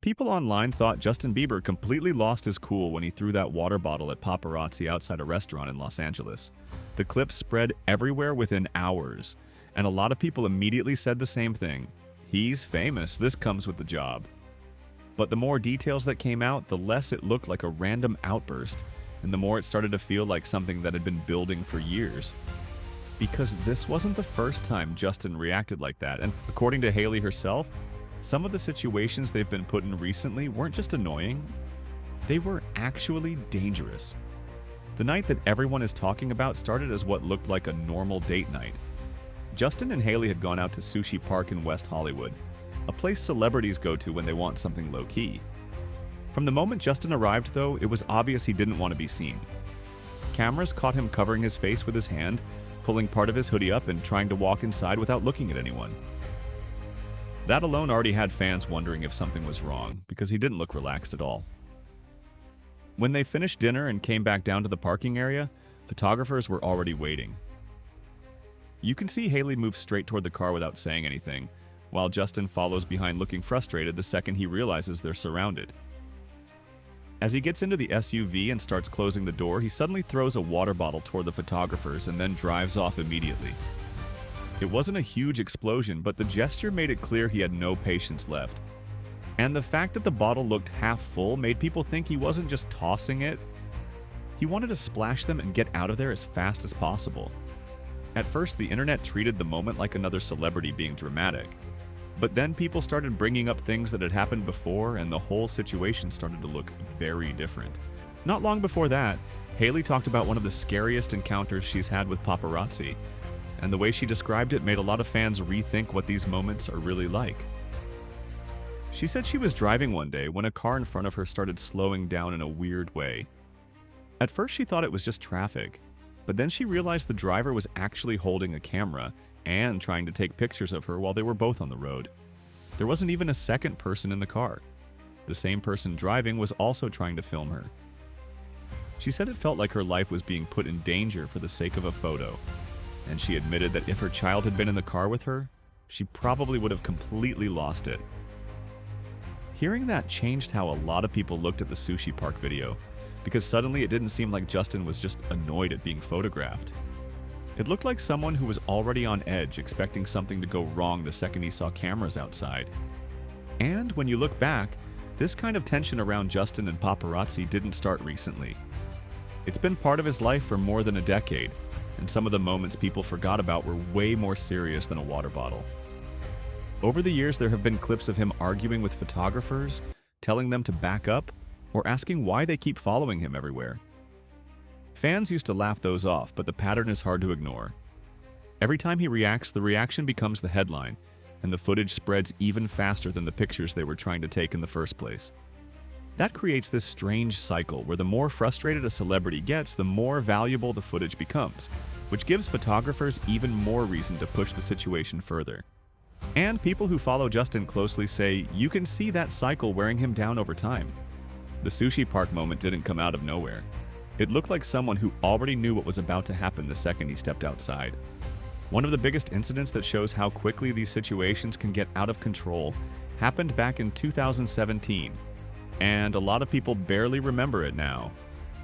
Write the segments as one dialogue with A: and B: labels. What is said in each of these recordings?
A: People online thought Justin Bieber completely lost his cool when he threw that water bottle at paparazzi outside a restaurant in Los Angeles. The clip spread everywhere within hours, and a lot of people immediately said the same thing. He's famous, this comes with the job. But the more details that came out, the less it looked like a random outburst, and the more it started to feel like something that had been building for years. Because this wasn't the first time Justin reacted like that, and according to Hailey herself, some of the situations they've been put in recently weren't just annoying, they were actually dangerous. The night that everyone is talking about started as what looked like a normal date night. Justin and Hailey had gone out to Sushi Park in West Hollywood, a place celebrities go to when they want something low-key. From the moment Justin arrived, though, it was obvious he didn't want to be seen. Cameras caught him covering his face with his hand, pulling part of his hoodie up and trying to walk inside without looking at anyone. That alone already had fans wondering if something was wrong, because he didn't look relaxed at all. When they finished dinner and came back down to the parking area, photographers were already waiting. You can see Hailey move straight toward the car without saying anything, while Justin follows behind looking frustrated the second he realizes they're surrounded. As he gets into the SUV and starts closing the door, he suddenly throws a water bottle toward the photographers and then drives off immediately. It wasn't a huge explosion, but the gesture made it clear he had no patience left. And the fact that the bottle looked half full made people think he wasn't just tossing it. He wanted to splash them and get out of there as fast as possible. At first, the internet treated the moment like another celebrity being dramatic. But then people started bringing up things that had happened before, and the whole situation started to look very different. Not long before that, Hailey talked about one of the scariest encounters she's had with paparazzi, and the way she described it made a lot of fans rethink what these moments are really like. She said she was driving one day when a car in front of her started slowing down in a weird way. At first she thought it was just traffic, but then she realized the driver was actually holding a camera and trying to take pictures of her while they were both on the road. There wasn't even a second person in the car. The same person driving was also trying to film her. She said it felt like her life was being put in danger for the sake of a photo, and she admitted that if her child had been in the car with her, she probably would have completely lost it. Hearing that changed how a lot of people looked at the Sushi Park video, because suddenly it didn't seem like Justin was just annoyed at being photographed. It looked like someone who was already on edge, expecting something to go wrong the second he saw cameras outside. And when you look back, this kind of tension around Justin and paparazzi didn't start recently. It's been part of his life for more than a decade, and some of the moments people forgot about were way more serious than a water bottle. Over the years, there have been clips of him arguing with photographers, telling them to back up, or asking why they keep following him everywhere. Fans used to laugh those off, but the pattern is hard to ignore. Every time he reacts, the reaction becomes the headline, and the footage spreads even faster than the pictures they were trying to take in the first place. That creates this strange cycle where the more frustrated a celebrity gets, the more valuable the footage becomes, which gives photographers even more reason to push the situation further. And people who follow Justin closely say you can see that cycle wearing him down over time. The Sushi Park moment didn't come out of nowhere. It looked like someone who already knew what was about to happen the second he stepped outside. One of the biggest incidents that shows how quickly these situations can get out of control happened back in 2017. And a lot of people barely remember it now.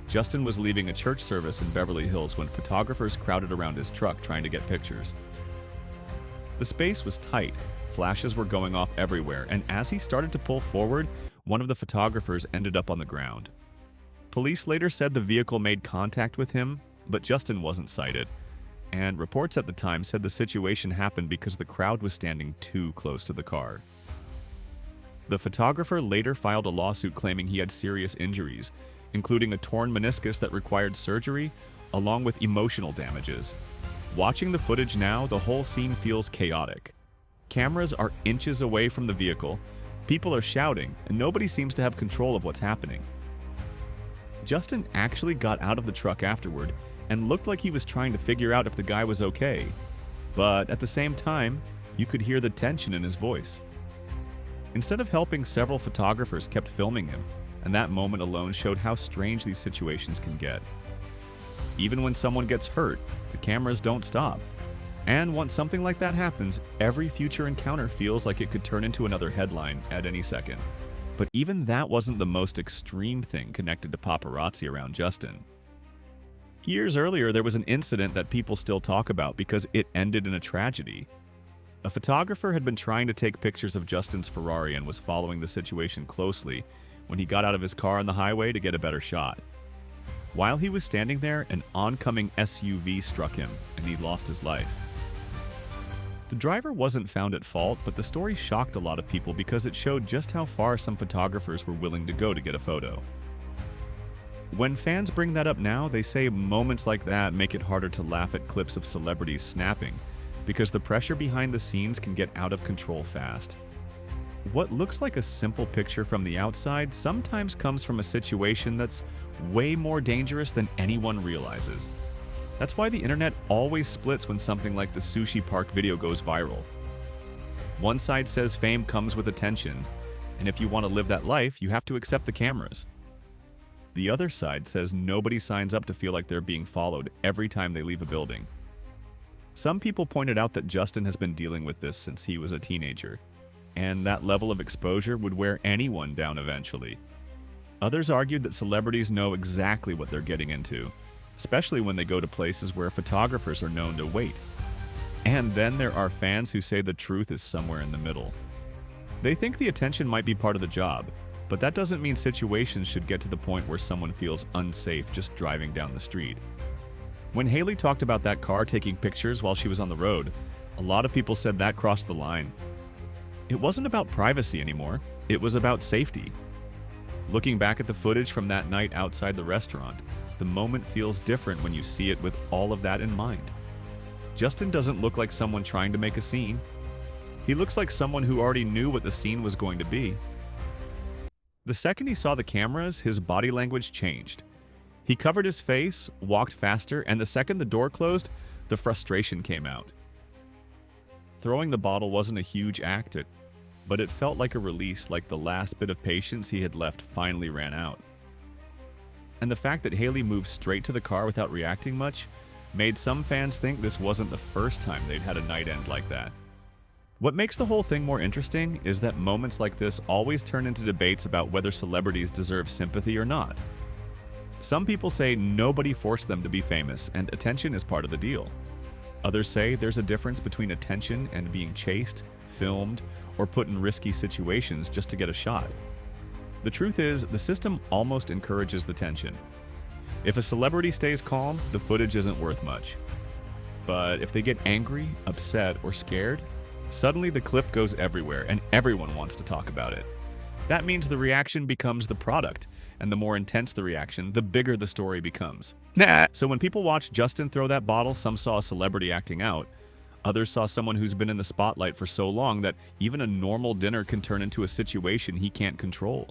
A: Justin was leaving a church service in Beverly Hills when photographers crowded around his truck trying to get pictures. The space was tight, flashes were going off everywhere, and as he started to pull forward, one of the photographers ended up on the ground. Police later said the vehicle made contact with him, but Justin wasn't sighted. And reports at the time said the situation happened because the crowd was standing too close to the car. The photographer later filed a lawsuit claiming he had serious injuries, including a torn meniscus that required surgery, along with emotional damages. Watching the footage now, the whole scene feels chaotic. Cameras are inches away from the vehicle, people are shouting, and nobody seems to have control of what's happening. Justin actually got out of the truck afterward and looked like he was trying to figure out if the guy was okay. But at the same time, you could hear the tension in his voice. Instead of helping, several photographers kept filming him, and that moment alone showed how strange these situations can get. Even when someone gets hurt, the cameras don't stop. And once something like that happens, every future encounter feels like it could turn into another headline at any second. But even that wasn't the most extreme thing connected to paparazzi around Justin. Years earlier, there was an incident that people still talk about because it ended in a tragedy. A photographer had been trying to take pictures of Justin's Ferrari and was following the situation closely when he got out of his car on the highway to get a better shot. While he was standing there, an oncoming SUV struck him, and he lost his life. The driver wasn't found at fault, but the story shocked a lot of people because it showed just how far some photographers were willing to go to get a photo. When fans bring that up now, they say moments like that make it harder to laugh at clips of celebrities snapping, because the pressure behind the scenes can get out of control fast. What looks like a simple picture from the outside sometimes comes from a situation that's way more dangerous than anyone realizes. That's why the internet always splits when something like the sushi park video goes viral. One side says fame comes with attention, and if you want to live that life, you have to accept the cameras. The other side says nobody signs up to feel like they're being followed every time they leave a building. Some people pointed out that Justin has been dealing with this since he was a teenager, and that level of exposure would wear anyone down eventually. Others argued that celebrities know exactly what they're getting into, especially when they go to places where photographers are known to wait. And then there are fans who say the truth is somewhere in the middle. They think the attention might be part of the job, but that doesn't mean situations should get to the point where someone feels unsafe just driving down the street. When Hailey talked about that car taking pictures while she was on the road, a lot of people said that crossed the line. It wasn't about privacy anymore, it was about safety. Looking back at the footage from that night outside the restaurant, the moment feels different when you see it with all of that in mind. Justin doesn't look like someone trying to make a scene. He looks like someone who already knew what the scene was going to be. The second he saw the cameras, his body language changed. He covered his face, walked faster, and the second the door closed, the frustration came out. Throwing the bottle wasn't a huge act, but it felt like a release, like the last bit of patience he had left finally ran out. And the fact that Hailey moved straight to the car without reacting much made some fans think this wasn't the first time they'd had a night end like that. What makes the whole thing more interesting is that moments like this always turn into debates about whether celebrities deserve sympathy or not. Some people say nobody forced them to be famous and attention is part of the deal. Others say there's a difference between attention and being chased, filmed, or put in risky situations just to get a shot. The truth is, the system almost encourages the tension. If a celebrity stays calm, the footage isn't worth much. But if they get angry, upset, or scared, suddenly the clip goes everywhere and everyone wants to talk about it. That means the reaction becomes the product, and the more intense the reaction, the bigger the story becomes. So when people watched Justin throw that bottle, some saw a celebrity acting out. Others saw someone who's been in the spotlight for so long that even a normal dinner can turn into a situation he can't control.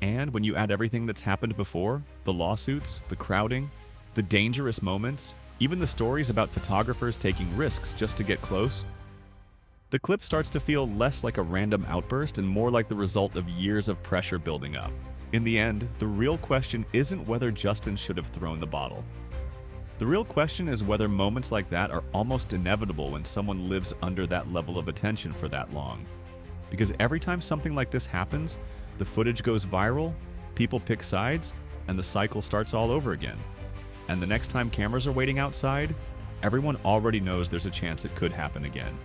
A: And when you add everything that's happened before, the lawsuits, the crowding, the dangerous moments, even the stories about photographers taking risks just to get close, the clip starts to feel less like a random outburst and more like the result of years of pressure building up. In the end, the real question isn't whether Justin should have thrown the bottle. The real question is whether moments like that are almost inevitable when someone lives under that level of attention for that long. Because every time something like this happens, the footage goes viral, people pick sides, and the cycle starts all over again. And the next time cameras are waiting outside, everyone already knows there's a chance it could happen again.